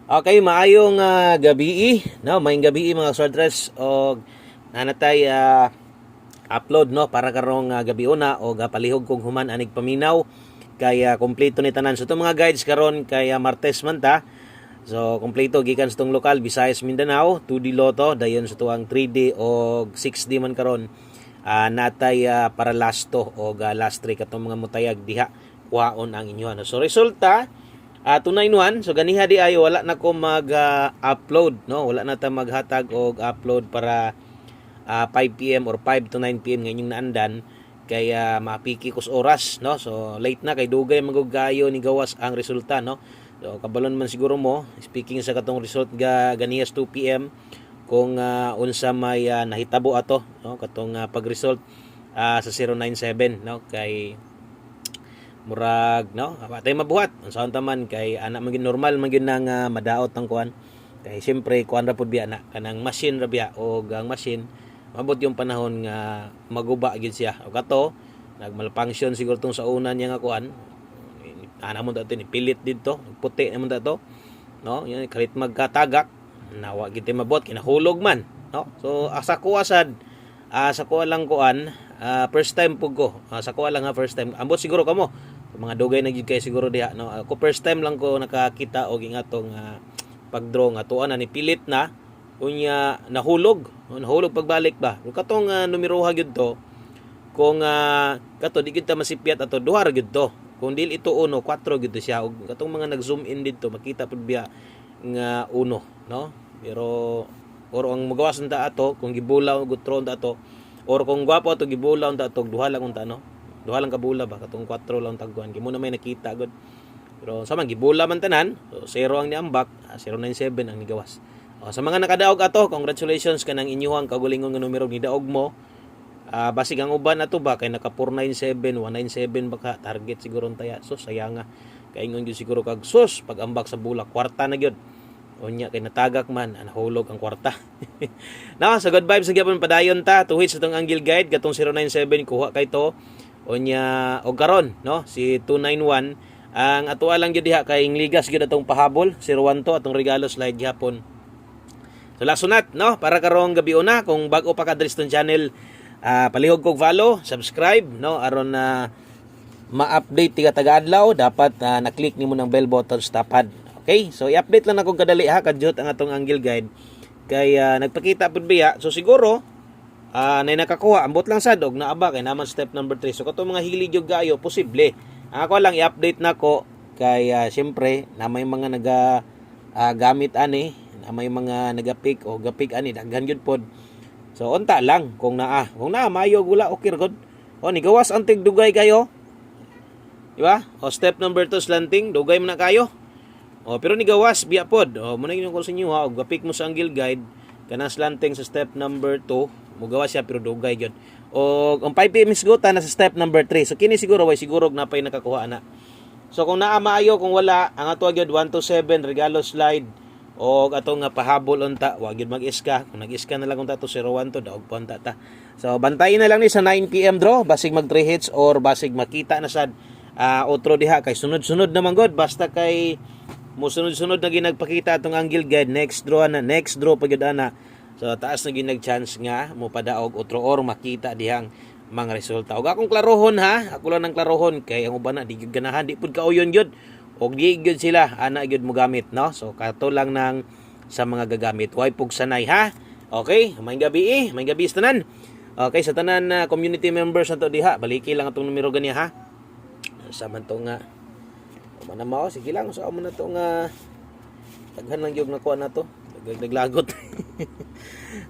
Okay, maayong gabi, no? Maayong gabi mga soldiers og nanatay upload no para karong gabi una o palihog kong human anig paminaw kaya kompleto ni tanan so itong mga guides karon kay Martes man ta. So kompleto gikan sa tong lokal Visayas Mindanao 2D Lotto dayon sa tuang 3D o 6D man karon natay para last to o last 3 katong mga mutayag diha kuhaon ang inyo. So resulta 291 so ganiha di ayo wala na ko mag-upload no, wala na ta maghatag og upload para 5 PM or 5 to 9 PM ngayong naandan kaya mapiki kus oras no. So late na kay dugay magugayo ni gawas ang resulta no. So kabalon man siguro mo speaking sa katong result ganihas 2 PM kung unsa may nahitabo ato no katong pag-result sa 097 no kay murag no patay mabuhat unsaon ta man kay ana maging normal man gyud nang madaot ang kuan kay siyempre kuan ra pud biya na kanang machine ra biya o ang machine mabot yung panahon nga maguba gid siya o kato nagmalfunction siguro tong sa una niya nga kuan ana mo dato ni pilit didto puti naman dato no yung kalit magkatagak nawa gid mabot kinahulog man no. So asa ko asad sa ko lang kuan first time pug ko sa ko lang first time ambot siguro kamo mga dugay na gid kay siguro diha no. Ako first time lang ko nakakita og ingatong pagdraw nga tuan na ni pilit na unya nahulog pagbalik ba katong numero ha gyud to kung kato di gyud ta masipiat ato duha ra gyud to kung dili ito 1 4 gyud siya og katong mga nag-zoom in dito makita pud biya nga 1 no. Pero or ang magawas ta ato kung gibulaw gutron ta ato or kung gwapo ato gibulaw ta ato duha lang unta no, duha lang kabula ba katong 4 lang tagkuan gimo na may nakita gud. Pero sa man gibula man tanan so 0 ang niambak 097 ang nigawas. Sa mga nakadaog ato congratulations kanang inyuhang kagulingon nga numero ni daog mo. Basig ang uban ato ba kay naka 497 197 baka target siguro taya so sayang nga kay ingon gyud siguro kag sus pag ambak sa bulak kwarta na gyud unya kay natagak man nahulog ang kwarta. Na sa good vibes gyapon padayon ta tuhit sa tong angle guide katong 097 kuha kay to unya og karon no si 291 ang ato lang gyud diha kay ingligas gyud atong pahabol 012 atong regalo slide gyapon. So lasunat no para karong gabi una kung bag-o pa ka diri sa channel palihog kog follow, subscribe no aron na ma-update tiga taga-adlaw dapat na-click nimo ng bell button sa tapad. Okay? So i-update lang ako kadali ha kadjot ang atong angle guide kay nagpakita pud biya so siguro nay nakakuha ambot lang sad og naaba kay naman step number 3 so katong mga hilig yung gayo posible ako lang i-update nako kay siyempre na may mga gamit ani na may mga nagapik o gapik ani daghan gyud pod. So unta lang kung mayo gula okay ra gud. O nigawas ang tigdugay kayo. Di ba? O step number 2 slanting dugay man na kayo. O pero nigawas biya pod. O mo na gyud ko sa inyo ha og gapik mo sa angle guide kanang slanting sa step number 2 mo gawas siya pero dugay gyud. O ang 5 PM isgutan na sa step number 3. So kini siguro way siguro napay nakakuha na. So kung naa maayo kung wala ang ato gyud 127 regalo slide o atong pahabol unta wa gyud mag-iska kung nag-iska na lang unta to 01 to daog pa unta ta. So bantayin na lang ni sa 9 PM draw basig mag 3 hits or basig makita na sad otro diha kay sunod-sunod naman god basta kay mo sunod-sunod na ginagpakita atong angle guide next draw pa gyud ana. So taas na ginag chance nga mo padaog otro or makita dihang mga resulta. Og akong klarohon ha, ako lang nang klarohon kay ang uban na di gyud ganahan di pud kauyon gyud. Og di gyud sila ana gyud mo gamit no. So kato lang nang sa mga gagamit way pug sanay ha. Okay, may gabi tanan. Okay sa tanan community members nato diha baliki lang atong numero ganiya ha. Sa man to nga manamaw sige lang sa amo na to nga daghan lang gyud nakuha na to naglagot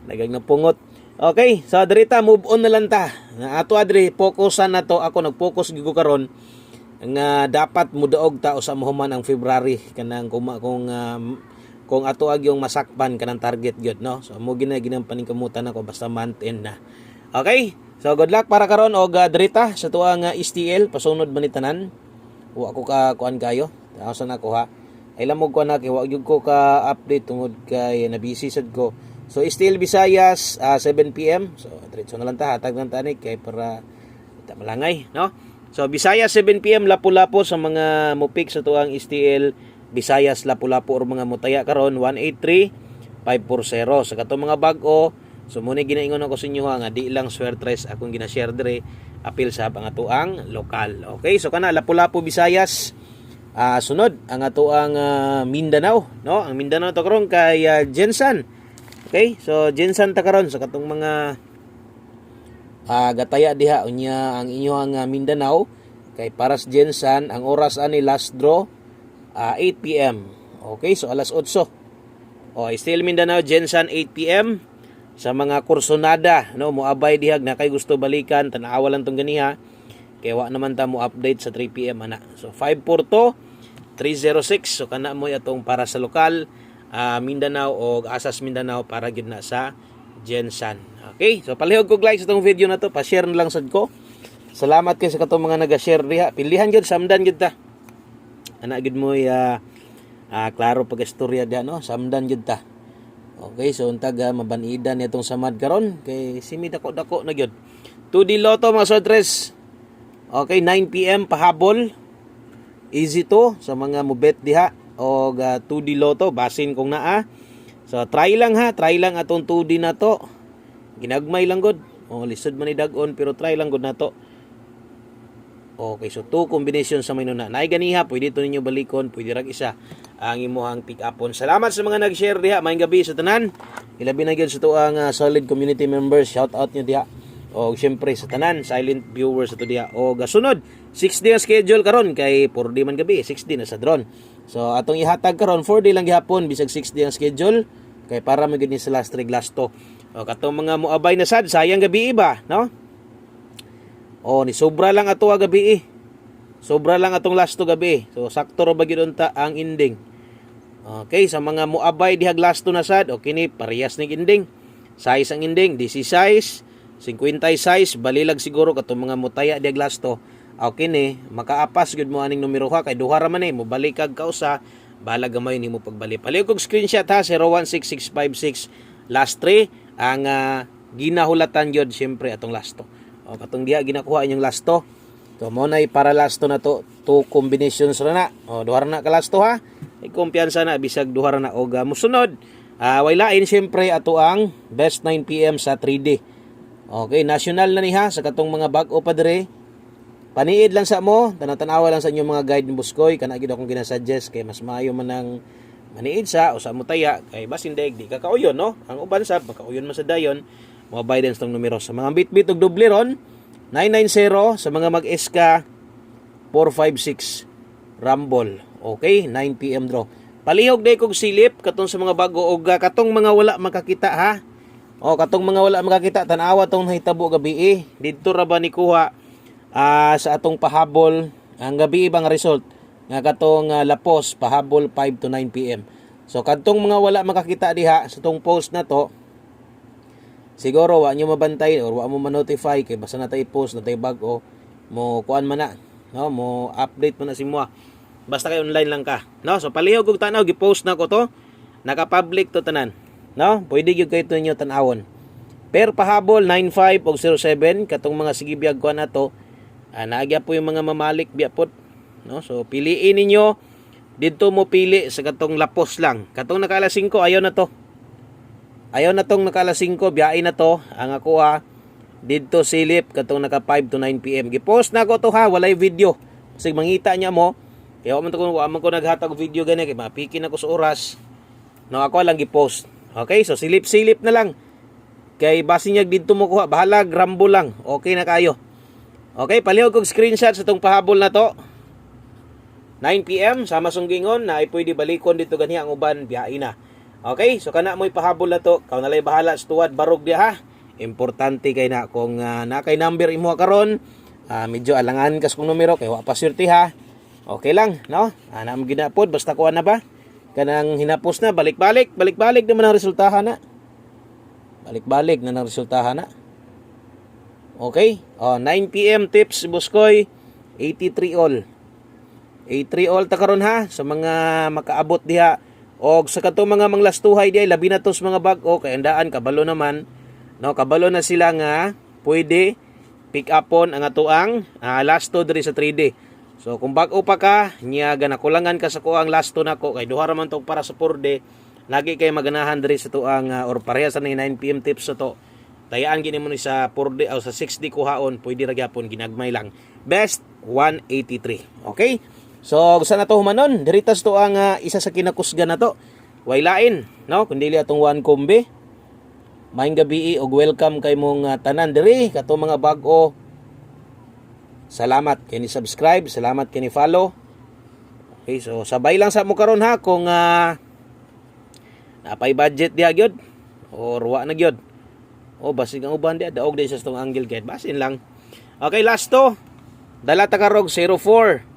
nagag napungot. Okay so dirita move on na lang ta nga ato adri fokusan na to ako nag-focus gyud karon nga dapat mudaog ta usa mahuman ang February kanang kung ato ag yung masakpan kanang target gyud no. So mo ginang paningkamutan ako basta month end na. Okay? So good luck para karon og drita sa tuang STL pasunod man ni tanan. Wa ko ka kuan kayo. Asa na ko ha. Ay lamog ko na kay wa gyud ko ka update tungod kay na busy sad ko. So STL Visayas 7 PM. So diretso na lang ta hatag ng tanik kay para ta malangay no. So Visayas 7 PM lapu-lapu sa mga mupik sa tuang STL Visayas, Lapu-Lapu or mga mutaya karon 183-540. Sa katong mga bag-o, so muna ginaingon ako sa inyo nga di lang swertres akong gina-share dire apil sa ang atuang lokal. Okay, so kana Lapu-Lapu, Visayas. Sunod ang atuang Mindanao, no? Ang Mindanao to karon kay Jensan. Okay, so Jensan ta karon sa katong mga gataya diha unya ang inyong Mindanao kay paras Jensan ang oras ani last draw 8 PM. Okay, so alas 8. Still Mindanao Jensan 8 PM. Sa mga kursonada, no, moabay dihag na kay gusto balikan tan-awa lang tong ganiha kay wa naman ta mo update sa 3 PM ana. So 542-306, so kana mo atong para sa lokal Mindanao o Asas Mindanao para gyud na sa Jensan. Okay, so palihog kog like sa itong video na to, pa-share na lang sad ko. Salamat kay sa katong mga naga-share diha. Pilihan gyud samdan gyud ta. Ana gyud mo klaro pag istorya diha, no, samdan gyud ta. Okay, so untag mabanidan nitong samad karon kay simi dako-dako na gyud. 2D Lotto mga sodres. Okay, 9 PM pahabol. Easy to sa mga mubet diha og 2D Lotto basin kung naa. So try lang ha, try lang atong 2D na to. Ginagmay lang gud. Lisod man ni dag-on pero try lang gud na to. Okay, so 2 combination sa maynuna. Naay ganiha, pwede to ninyo balikon, pwede rag isa ang imuhang pick upon. Salamat sa mga nag-share diha. Maayong gabi sa tanan. Ilabi na gyud sa tuang solid community members. Shout out nyo diha. O syempre sa tanan silent viewers sa to diha. O gasunod 6 day ang schedule karon kay 4 day man gabi, 6 day na sa drone. So atong ihatag karon 4 day lang gihapon bisag 6 day ang schedule kay para magid ni sa last rig last to. O katong mga moabay na sad sayang gabi iba, no? Ni sobra lang ato gabi. Sobra lang atong last to gabi. So sakto ra ba gyud unta ang ending. Okay, sa mga moabay dihag last to na sad, okay ni parehas ning ending. Size ang ending 16, 56, balilag siguro katong mga mutaya dihag last to. Okay ni makaapas gyud mo aning numero ha kay duha ra man mo balik kag kausa, bahala gamay nimo pagbali. Palihog kog screenshot ha 016656 last 3 ang ginahulatan gyud syempre atong last to. Katong diha ginakuha inyong last to. So mo nay para last to na to, 2 combinations ra na. Duha ra na ka last to ha. Ay kumpiyansa na bisag duha ra na og mosunod. Way lain syempre ato ang best 9 PM sa 3D. Okay, national na ni ha sa katong mga bag-o pa dire. Paniid lang sa mo, tanaw-tanawa lang sa inyong mga guide ni Buskoy, kana gid akong ginasuggest kay mas maayo man ang maniid sa o sa mutaya kay basin daig di kakauyon, no? Ang uban sab makauyon man sa dayon. Mga Bidens tong numero sa mga bitbit og doble ron 990 sa mga mag-SK 456 Rumble. Okay, 9 PM draw. Palihog day kog silip katong sa mga bago og katong mga wala makakita ha. Katong mga wala makakita tan-awa tong nahitabo gabi didto ra ba ni kuha sa atong pahabol ang gabi ibang result nga katong Lapos pahabol 5 to 9 PM. So kadtong mga wala makakita diha sa tong post na to, siguro wa nyo mabantay or wa mo ma-notify kay basta na tayo post na tayo bag-o mo kuan man na, no, mo update man na si mo. Basta kay online lang ka, no? So palihog og tanaw gi-post na ko to, naka-public to tanan, no? Pwede gyud kayo to inyo tan-awon. Per pahabol 95 og 07 katong mga sigibiyag kuan na to, naagya po yung mga mamalik biapot, no? So piliin ninyo didto mo pili sa katong Lapos lang. Katong naka 5 ayaw na to. Ayaw na tong naka 5 biyain na to. Ang ako didto silip katong naka 5 to 9 PM. Gi-post na ko to ha, walay video. Kasi mangita niya mo. Kaya wa man ko naghatag video gani kay mapikin ako sa oras. No, ako lang gi-post. Okay, so silip-silip na lang. Kay basin niya didto mo kuha, bahala grambo lang. Okay na kayo. Okay, palihog kog screenshot sa tong pahabol na to. 9 PM sama sunggingon na ay pwede balikon dito gani ang uban biyain na. Okay, so kana mo'y pahabol na to, kaw nalay bahala sa tuwad barog diha ha. Importante kay na kung nakay number imo karon, medyo alangan kas kung numero kay wa pa swerte ha. Okay lang, no? Ana mo ginapod basta kuha na ba? Kanang hinapos na balik-balik naman ang resultahan na. Balik-balik na ang resultahan na. Okay? 9 PM tips Buskoy 83 all. 83 all ta karon ha sa mga makaabot diha og sa kato mga manglastuhay diay labi na tos mga bag-o kay andaan kabalo naman, no, kabalo na sila nga pwede pick upon ang atuang last to diri sa 3D. So kung bag-o pa ka, nya ganakulangan ka sa kuang last to nako kay duha ra man to para sa 4D. Lagi kay maganahan diri sa tuang or pareha sa 9 PM tips sa to. Tayaan gini mo ni sa 4D o sa 6D kuhaon, pwede ra gyapon ginagmay lang. Best 183. Okay? So gusto na to humanon, diritas to ang isa sa kinakusgan na to. Way lain, no? Kundi atong one kombe. Maayong gabi og welcome kay mong tanan diri kato mga bag-o. Salamat kay ni subscribe, salamat kay ni follow. Okay, so sabay lang sa mo karon ha kung napay budget diha gyud or wa na gyud. O basig ang uban diha daog di sa tong angle guide, basin lang. Okay, last to. Dala ta karog 04.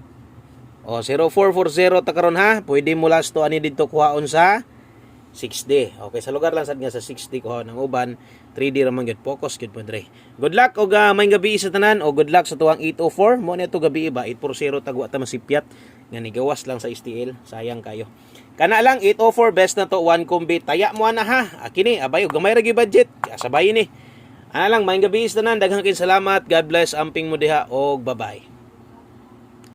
O 0440 ta karon ha. Pwede mo last to ani didto kuhaon sa 6D. Okay, sa lugar lang sad nga sa 6D kuhaon ang uban. 3D ra man gyud, focus gyud mo dre. Good luck og may gabi sa tanan o good luck sa tuwang 804. Mo na to gabi ba 840 tagwa ta masipyat nga nigawas lang sa STL. Sayang kayo. Kana lang 804 best na to one kombi. Taya mo na ha. Kini abay og gamay ra gyud budget. Sabay ni. Ana lang may gabi sa tanan, daghang salamat. God bless, amping mo diha og bye-bye.